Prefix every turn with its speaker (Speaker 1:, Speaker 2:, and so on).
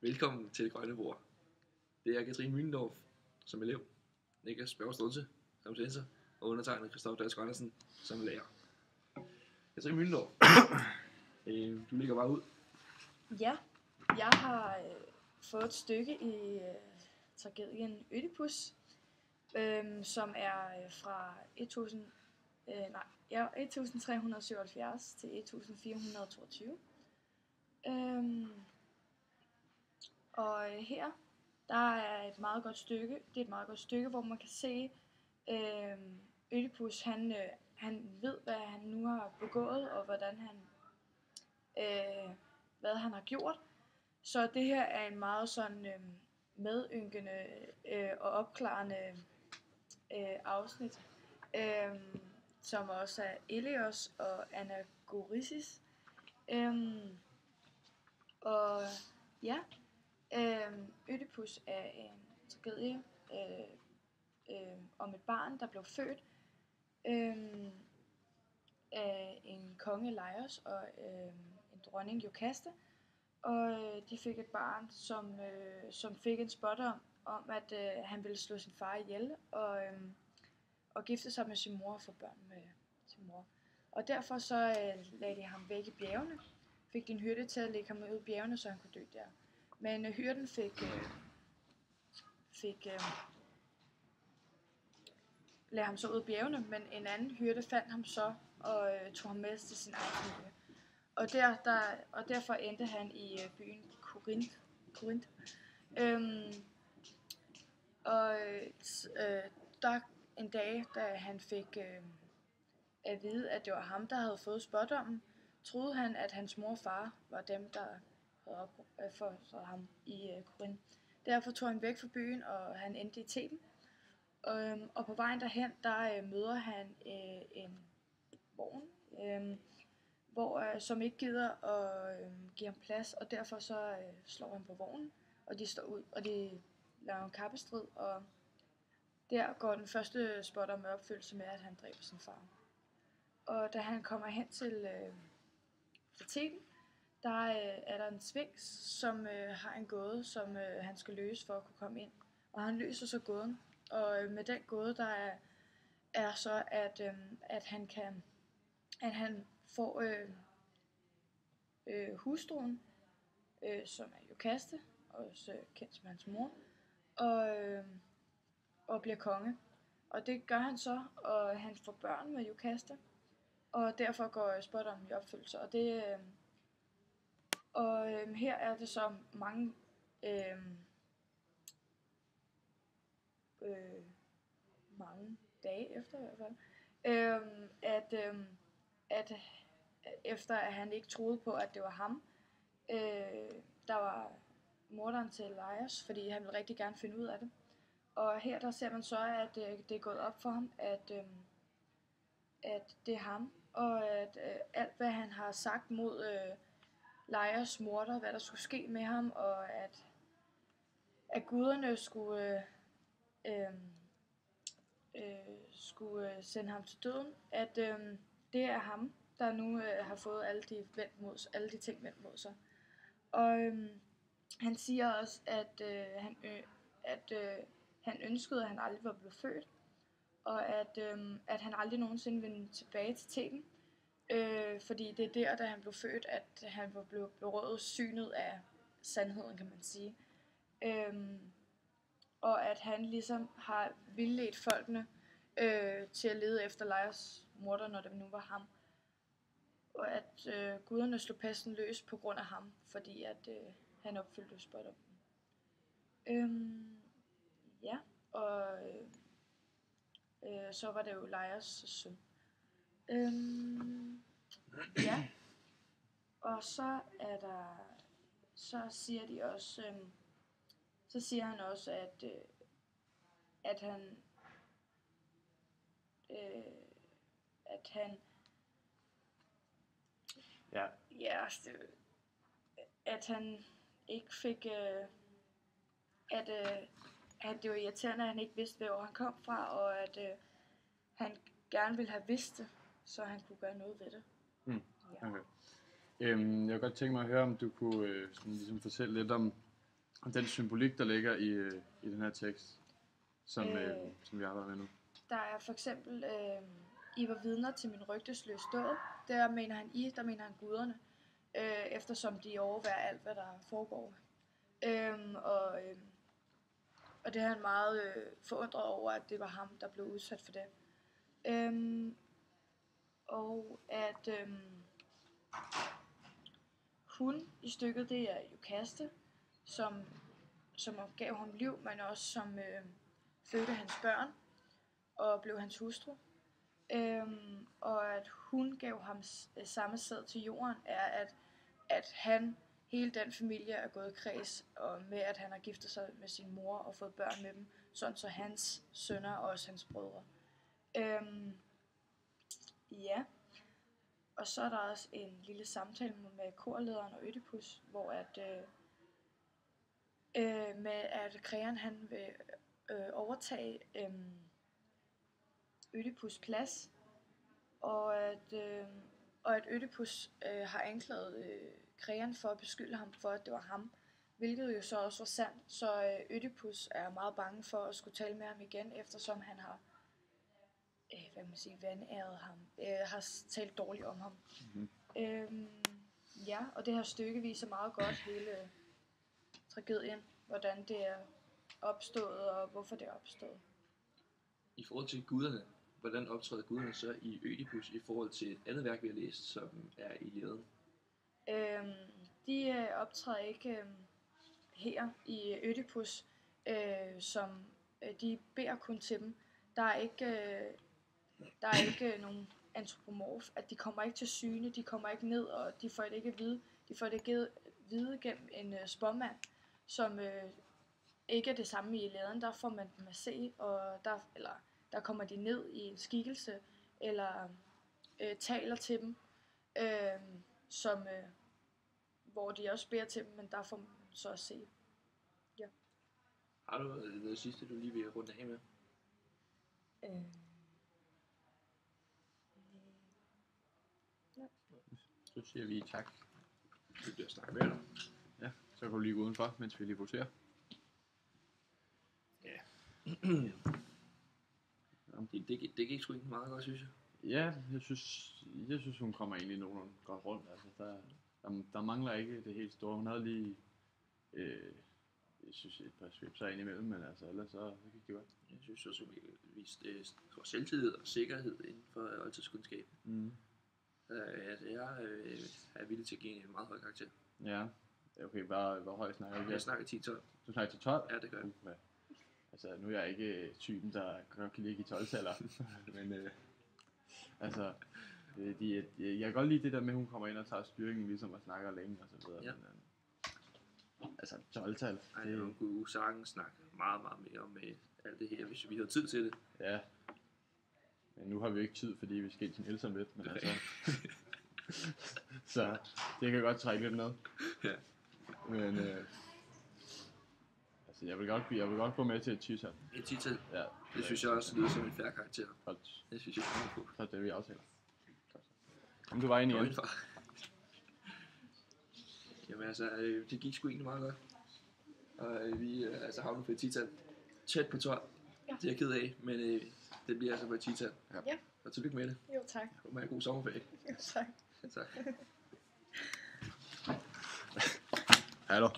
Speaker 1: Velkommen til Det Grønne Bord. Det er Katrine Myndorf som elev, Niklas Bergstrunse som censor og undertegnet Christoffer Dask Andersen som lærer. Katrine Myndorf, du ligger bare ud.
Speaker 2: Ja, jeg har fået et stykke i tragedien Ødipus, som er fra 1377 til 1422. Og her, der er et meget godt stykke. Det er et meget godt stykke, hvor man kan se Ødipus, han ved, hvad han nu har begået, og hvordan hvad han har gjort. Så det her er en meget sådan medynkende og opklarende afsnit, som også er Eleos og Anagorissis. Og ja, Ødipus er en tragedie om et barn, der blev født af en konge Laios og en dronning Iokaste. Og de fik et barn, som fik en spådom om, at han ville slå sin far ihjel og gifte sig med sin mor og få børn med sin mor. Og derfor så lagde de ham væk i bjergene. Fik de en hyrde til at lægge ham ud i bjergene, så han kunne dø der. Men hyrden lagde ham så ud i bjergene, men en anden hyrde fandt ham så og tog ham med til sin egen familie. Og derfor endte han i byen Korinth. Der en dag, da han fik at vide, at det var ham, der havde fået spådommen, troede han, at hans mor og far var dem, der havde opfordret ham i Korinth. Derfor tog han væk fra byen, og han endte i Theben. Og på vejen derhen, der møder han en vogn, som ikke gider at give ham plads, og derfor så slår han på vognen, og de står ud, og de laver en kappestrid, og der går den første spådom med opfyldelse med, at han dræber sin far. Og da han kommer hen til Theben, der er der en Sphinx, som har en gåde, som han skal løse for at kunne komme ind. Og han løser så gåden, og med den gåde, der er så, at han får hustruen, som er Iokaste, også kendt som hans mor, og bliver konge. Og det gør han så, og han får børn med Iokaste, og derfor går spådommen i opfyldelse. Og her er det så mange dage efter i hvert fald, at efter at han ikke troede på, at det var ham, der var morderen til Laios, fordi han ville rigtig gerne finde ud af det. Og her der ser man så, at det er gået op for ham, at det er ham, og at alt hvad han har sagt mod Laios morder, hvad der skulle ske med ham, og at guderne skulle sende ham til døden, at det er ham, der nu har fået alle de ting vendt mod sig. Og han siger også, at han ønskede, at han aldrig var blevet født, og at han aldrig nogensinde vendte tilbage til Theben, fordi det er der, da han blev født, at han var blevet berøvet synet af sandheden, kan man sige. Og at han ligesom har vildledt folkene til at lede efter Laios morder, når det nu var ham. Og at guderne slog pesten løs på grund af ham, fordi at han opfyldte spådommen. Ja, og så var det jo Laios' søn. Ja, og så er der, så siger de også, så siger han også, at han at han ikke fik, at det var irriterende, at han ikke vidste, hvor han kom fra, og at han gerne ville have vidst det, så han kunne gøre noget ved det.
Speaker 3: Okay. Jeg kunne godt tænke mig at høre, om du kunne sådan ligesom fortælle lidt om Og den symbolik, der ligger i den her tekst, som vi arbejder med nu.
Speaker 2: Der er for eksempel, I var vidner til min rygtesløse død. Der mener han guderne, eftersom de overværer alt, hvad der foregår. Og det er han meget forundret over, at det var ham, der blev udsat for det. Og at hun i stykket, det er Jokaste, som gav ham liv, men også som fødte hans børn og blev hans hustru. Og at hun gav ham samme sæd til jorden, er at hele den familie er gået i kreds, og med at han har giftet sig med sin mor og fået børn med dem, sådan så hans sønner og også hans brødre. Ja. Og så er der også en lille samtale med korlederen og Ødipus, hvor med at Kreon han vil overtage Ødipus plads, og at Ødipus har anklaget Kreon for at beskylde ham for, at det var ham, hvilket jo så også var sandt. Så Ødipus er meget bange for at skulle tale med ham igen, eftersom han har vanæret ham, har talt dårligt om ham. Mm-hmm. Ja, og det her stykke viser meget godt hele tragedien, hvordan det er opstået, og hvorfor det er opstået.
Speaker 1: I forhold til guderne, hvordan optræder guderne så i Ødipus i forhold til et andet værk, vi har læst, som er Iliaden?
Speaker 2: De optræder ikke her i Ødipus, som de beder kun til dem. Der er ikke nogen antropomorf, at de kommer ikke til syne, de kommer ikke ned, og de får det ikke at vide. De får det ikke vide gennem en spåmand, som ikke er det samme i Iliaden. Der får man dem at se, og der kommer de ned i en skikkelse, eller taler til dem, hvor de også beder til dem, men der får man så at se. Ja.
Speaker 1: Har du noget sidste, du lige vil runde af med?
Speaker 3: Så siger vi tak.
Speaker 1: Det bliver snakket med dig.
Speaker 3: Ja, så kan du lige gå udenfor, mens vi lige voterer.
Speaker 1: Ja. det gik sgu ikke meget godt, synes jeg.
Speaker 3: Ja, jeg synes hun kommer egentlig nogenlunde godt rundt. Altså, der mangler ikke det helt store. Hun havde lige, jeg synes, et par svipser ind imellem, men altså ellers så gik det godt.
Speaker 1: Jeg synes også, at vi viste stor selvtillid og sikkerhed inden for oldtidskundskab.
Speaker 3: Mm.
Speaker 1: Jeg er villig til at give en meget høj karakter.
Speaker 3: Ja, okay, hvor højt snakker du?
Speaker 1: Jeg snakker 10-12.
Speaker 3: Du snakker til 12?
Speaker 1: Ja, det gør jeg.
Speaker 3: Okay. Altså, nu er jeg ikke typen, der godt kan ligge i 12-taller, men altså, jeg kan godt lide det der med, at hun kommer ind og tager styringen, ligesom og snakker længe og så videre.
Speaker 1: Ja.
Speaker 3: Men, altså, 12-tal.
Speaker 1: Ej, hun kunne sagtens snakke meget, meget mere om alt det her, hvis vi havde tid til det.
Speaker 3: Ja. Men nu har vi jo ikke tid, fordi vi skal til Nielsen lidt, men altså... så det kan godt trække lidt ned.
Speaker 1: Ja.
Speaker 3: Men altså, jeg vil godt gå med til et 10-tal.
Speaker 1: Et 10-tal?
Speaker 3: Ja.
Speaker 1: Det synes jeg også lyder som en fair karakter.
Speaker 3: Godt.
Speaker 1: Det synes jeg er på.
Speaker 3: Så er det, vi aftaler. Om du var inde igen.
Speaker 1: Jamen altså, det gik sgu egentlig meget godt. Og vi havnede på et 10-tal. Tæt på 12.
Speaker 2: Ja.
Speaker 1: Det er jeg ked af, men det bliver altså på et 10-tal.
Speaker 2: Ja.
Speaker 1: Og tillykke med det.
Speaker 2: Jo, tak.
Speaker 1: Jeg håber, I har god sommerferie.
Speaker 2: Jo, tak.
Speaker 1: Ja, tak.
Speaker 3: Hallo.